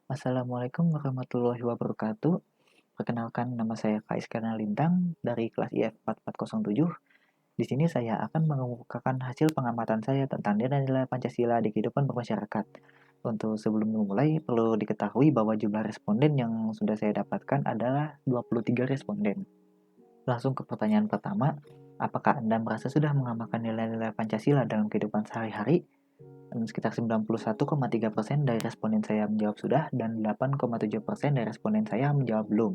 Assalamualaikum warahmatullahi wabarakatuh. Perkenalkan, nama saya Kais Iskandar Lintang dari kelas IF 4407. Di sini saya akan mengemukakan hasil pengamatan saya tentang nilai-nilai Pancasila di kehidupan bermasyarakat. Untuk sebelum memulai, perlu diketahui bahwa jumlah responden yang sudah saya dapatkan adalah 23 responden. Langsung ke pertanyaan pertama, apakah Anda merasa sudah mengamalkan nilai-nilai Pancasila dalam kehidupan sehari-hari? Sekitar 91,3% dari responden saya menjawab sudah dan 8,7% dari responden saya menjawab belum.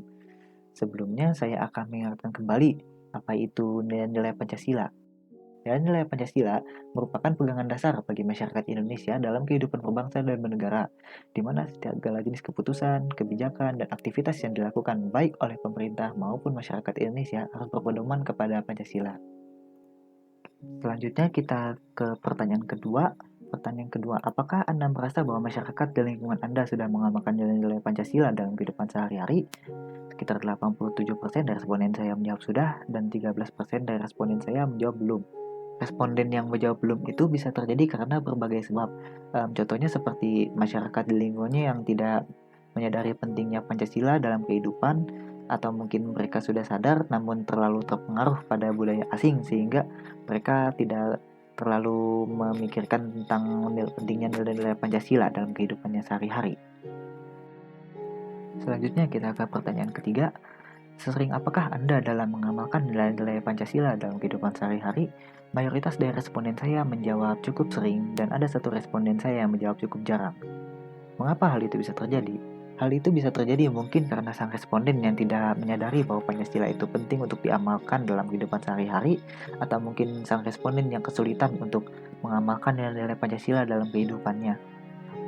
Sebelumnya saya akan mengingatkan kembali apa itu nilai-nilai Pancasila. Nilai-nilai Pancasila merupakan pegangan dasar bagi masyarakat Indonesia dalam kehidupan berbangsa dan bernegara, di mana setiap segala jenis keputusan, kebijakan, dan aktivitas yang dilakukan baik oleh pemerintah maupun masyarakat Indonesia harus berpedoman kepada Pancasila. Selanjutnya kita ke pertanyaan kedua. Pertanyaan kedua, apakah Anda merasa bahwa masyarakat di lingkungan Anda sudah mengamalkan nilai-nilai Pancasila dalam kehidupan sehari-hari? Sekitar 87% dari responden saya menjawab sudah dan 13% dari responden saya menjawab belum. Responden yang menjawab belum itu bisa terjadi karena berbagai sebab. Contohnya seperti masyarakat di lingkungannya yang tidak menyadari pentingnya Pancasila dalam kehidupan, atau mungkin mereka sudah sadar namun terlalu terpengaruh pada budaya asing sehingga mereka tidak terlalu memikirkan tentang pentingnya nilai-nilai Pancasila dalam kehidupannya sehari-hari. Selanjutnya kita ke pertanyaan ketiga. Sesering apakah Anda dalam mengamalkan nilai-nilai Pancasila dalam kehidupan sehari-hari? Mayoritas dari responden saya menjawab cukup sering dan ada satu responden saya yang menjawab cukup jarang. Mengapa hal itu bisa terjadi? Hal itu bisa terjadi mungkin karena sang responden yang tidak menyadari bahwa Pancasila itu penting untuk diamalkan dalam kehidupan sehari-hari, atau mungkin sang responden yang kesulitan untuk mengamalkan nilai-nilai Pancasila dalam kehidupannya.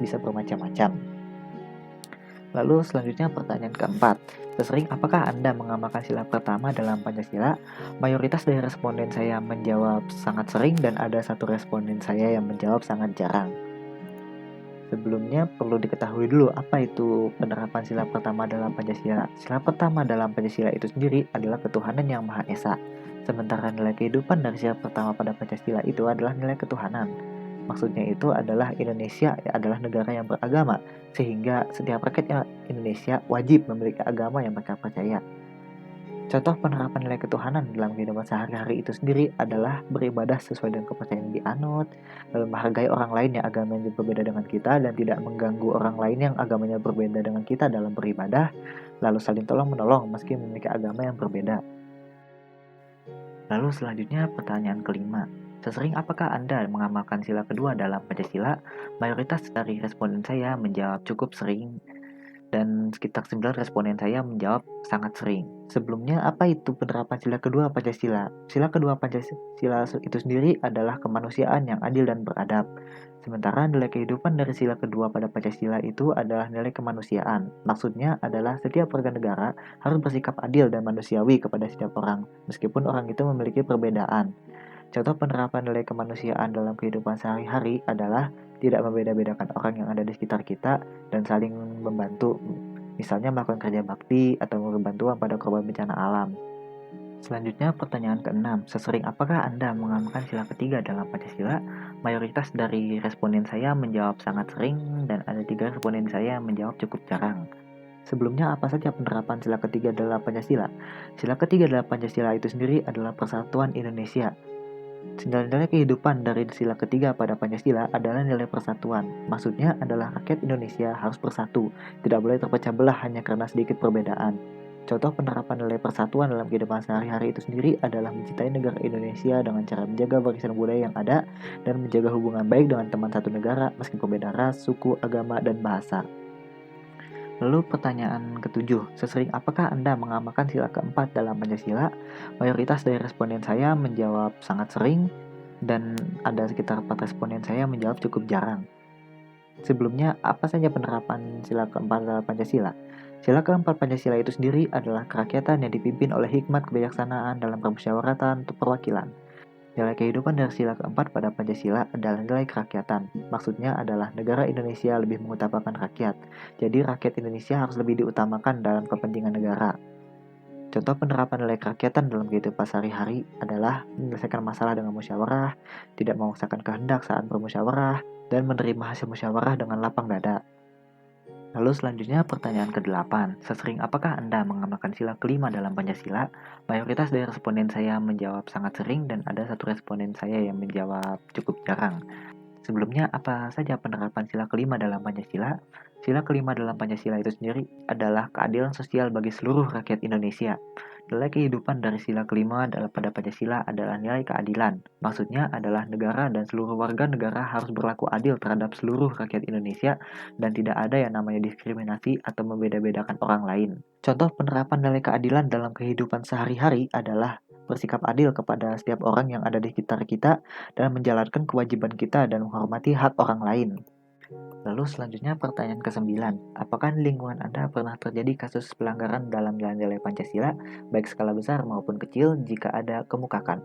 Bisa bermacam-macam. Lalu selanjutnya pertanyaan keempat. Sesering apakah Anda mengamalkan sila pertama dalam Pancasila? Mayoritas dari responden saya menjawab sangat sering dan ada satu responden saya yang menjawab sangat jarang. Sebelumnya perlu diketahui dulu apa itu penerapan sila pertama dalam Pancasila. Sila pertama dalam Pancasila itu sendiri adalah ketuhanan yang Maha Esa. Sementara nilai kehidupan dari sila pertama pada Pancasila itu adalah nilai ketuhanan. Maksudnya itu adalah Indonesia adalah negara yang beragama, sehingga setiap rakyat Indonesia wajib memiliki agama yang mereka percaya. Contoh penerapan nilai ketuhanan dalam kehidupan sehari-hari itu sendiri adalah beribadah sesuai dengan kepercayaan yang dianut, lalu menghargai orang lain yang agamanya berbeda dengan kita dan tidak mengganggu orang lain yang agamanya berbeda dengan kita dalam beribadah, lalu saling tolong-menolong meski memiliki agama yang berbeda. Lalu selanjutnya pertanyaan kelima. Sesering apakah Anda mengamalkan sila kedua dalam Pancasila? Mayoritas dari responden saya menjawab cukup sering dan sekitar 9 responden saya menjawab sangat sering. Sebelumnya, apa itu penerapan sila kedua Pancasila? Sila kedua Pancasila itu sendiri adalah kemanusiaan yang adil dan beradab. Sementara nilai kehidupan dari sila kedua pada Pancasila itu adalah nilai kemanusiaan. Maksudnya adalah setiap warga negara harus bersikap adil dan manusiawi kepada setiap orang, meskipun orang itu memiliki perbedaan. Contoh penerapan nilai kemanusiaan dalam kehidupan sehari-hari adalah tidak membeda-bedakan orang yang ada di sekitar kita dan saling membantu, misalnya melakukan kerja bakti atau memberi bantuan pada korban bencana alam. Selanjutnya pertanyaan keenam, sesering apakah Anda mengamalkan sila ketiga dalam Pancasila? Mayoritas dari responden saya menjawab sangat sering dan ada 3 responden saya menjawab cukup jarang. Sebelumnya apa saja penerapan sila ketiga dalam Pancasila? Sila ketiga dalam Pancasila itu sendiri adalah persatuan Indonesia. Nilai-nilai kehidupan dari sila ketiga pada Pancasila adalah nilai persatuan. Maksudnya adalah rakyat Indonesia harus bersatu, tidak boleh terpecah belah hanya karena sedikit perbedaan. Contoh penerapan nilai persatuan dalam kehidupan sehari-hari itu sendiri adalah mencintai negara Indonesia dengan cara menjaga warisan budaya yang ada dan menjaga hubungan baik dengan teman satu negara meski berbeda ras, suku, agama, dan bahasa. Lalu pertanyaan ketujuh, sesering apakah Anda mengamalkan sila keempat dalam Pancasila? Mayoritas dari responden saya menjawab sangat sering dan ada sekitar 4 responden saya menjawab cukup jarang. Sebelumnya, apa saja penerapan sila keempat dalam Pancasila? Sila keempat Pancasila itu sendiri adalah kerakyatan yang dipimpin oleh hikmat kebijaksanaan dalam permusyawaratan untuk perwakilan. Nilai kehidupan dari sila keempat pada Pancasila adalah nilai kerakyatan. Maksudnya adalah negara Indonesia lebih mengutamakan rakyat. Jadi rakyat Indonesia harus lebih diutamakan dalam kepentingan negara. Contoh penerapan nilai kerakyatan dalam kehidupan sehari-hari adalah menyelesaikan masalah dengan musyawarah, tidak memaksakan kehendak saat bermusyawarah, dan menerima hasil musyawarah dengan lapang dada. Lalu Lalu selanjutnya pertanyaan ke-8. Sesering apakah Anda mengamalkan sila kelima dalam Pancasila? Mayoritas dari responden saya menjawab sangat sering dan ada satu responden saya yang menjawab cukup jarang. Sebelumnya, apa saja penerapan sila kelima dalam Pancasila? Sila kelima dalam Pancasila itu sendiri adalah keadilan sosial bagi seluruh rakyat Indonesia. Nilai kehidupan dari sila kelima pada Pancasila adalah nilai keadilan. Maksudnya adalah negara dan seluruh warga negara harus berlaku adil terhadap seluruh rakyat Indonesia dan tidak ada yang namanya diskriminasi atau membeda-bedakan orang lain. Contoh penerapan nilai keadilan dalam kehidupan sehari-hari adalah bersikap adil kepada setiap orang yang ada di sekitar kita dan menjalankan kewajiban kita dan menghormati hak orang lain. Lalu selanjutnya pertanyaan ke-9. Apakah di lingkungan Anda pernah terjadi kasus pelanggaran dalam nilai-nilai Pancasila, baik skala besar maupun kecil? Jika ada, kemukakan.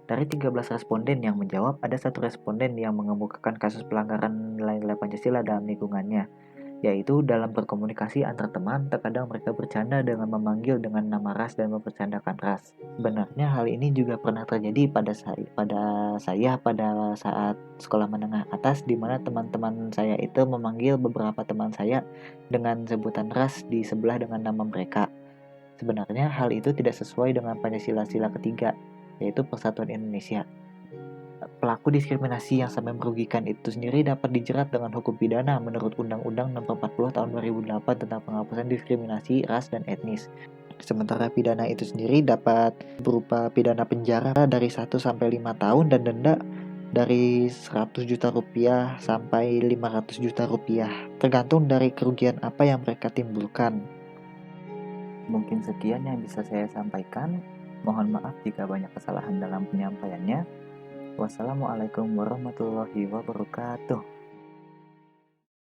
Dari 13 responden yang menjawab, ada satu responden yang mengemukakan kasus pelanggaran nilai-nilai Pancasila dalam lingkungannya, yaitu dalam berkomunikasi antar teman, terkadang mereka bercanda dengan memanggil dengan nama ras dan mempercandakan ras. Sebenarnya hal ini juga pernah terjadi pada saya pada saat sekolah menengah atas, di mana teman-teman saya itu memanggil beberapa teman saya dengan sebutan ras di sebelah dengan nama mereka. Sebenarnya hal itu tidak sesuai dengan Pancasila sila ketiga, yaitu Persatuan Indonesia. Pelaku diskriminasi yang sampai merugikan itu sendiri dapat dijerat dengan hukum pidana menurut Undang-Undang Nomor 40 Tahun 2008 tentang penghapusan diskriminasi ras dan etnis. Sementara pidana itu sendiri dapat berupa pidana penjara dari 1 sampai 5 tahun dan denda dari 100 juta rupiah sampai 500 juta rupiah, tergantung dari kerugian apa yang mereka timbulkan. Mungkin sekian yang bisa saya sampaikan. Mohon maaf jika banyak kesalahan dalam penyampaiannya. Wassalamualaikum warahmatullahi wabarakatuh.